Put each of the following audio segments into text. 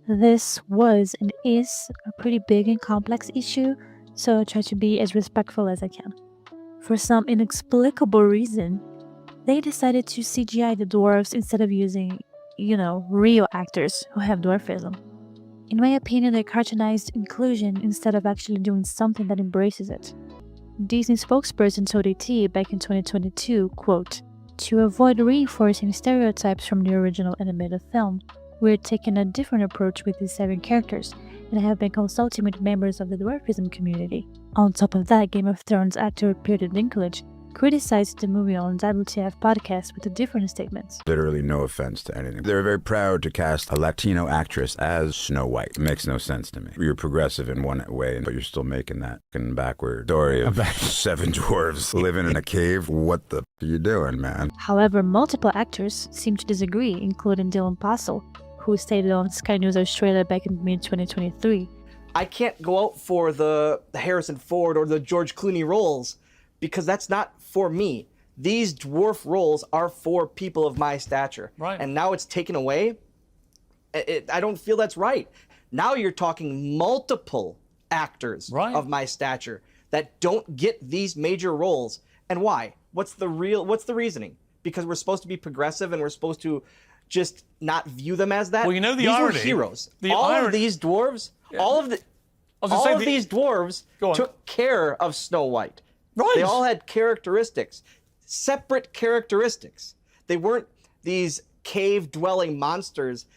This was and is a pretty big and complex issue, so I try to be as respectful as I can. For some inexplicable reason, they decided to CGI the dwarves instead of using, real actors who have dwarfism. In my opinion, they cartoonized inclusion instead of actually doing something that embraces it. Disney spokesperson told ET back in 2022, quote, "To avoid reinforcing stereotypes from the original animated film, we're taking a different approach with these 7 characters, and I have been consulting with members of the dwarfism community." On top of that, Game of Thrones actor Peter Dinklage criticized the movie on WTF podcast with a different statement. Literally no offense to anything. They're very proud to cast a Latino actress as Snow White. It makes no sense to me. You're progressive in one way, but you're still making that backward story of 7 dwarves living in a cave. What the are you doing, man? However, multiple actors seem to disagree, including Dylan Passel, who stated on Sky News Australia back in mid-2023. I can't go out for the Harrison Ford or the George Clooney roles because that's not for me. These dwarf roles are for people of my stature. Right. And now it's taken away. I don't feel that's right. Now you're talking multiple actors of my stature that don't get these major roles. And why? What's the reasoning? Because we're supposed to be progressive and we're supposed to just not view them as that? Well, you know the these irony. Were heroes. The all irony. of these dwarves, all of these dwarves took care of Snow White. Right. They all had characteristics, separate characteristics. They weren't these cave-dwelling monsters.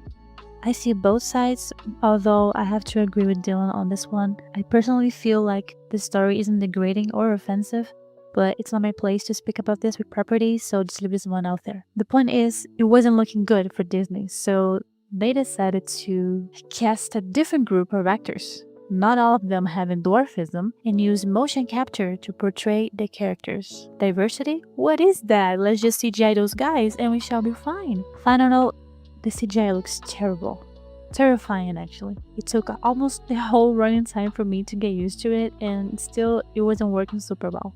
I see both sides, although I have to agree with Dylan on this one. I personally feel like the story isn't degrading or offensive, but it's not my place to speak about this with property, so just leave this one out there. The point is, it wasn't looking good for Disney, so they decided to cast a different group of actors, not all of them having dwarfism, and use motion capture to portray the characters. Diversity? What is that? Let's just CGI those guys and we shall be fine. Final note, the CGI looks terrible. Terrifying, actually. It took almost the whole running time for me to get used to it, and still, it wasn't working super well.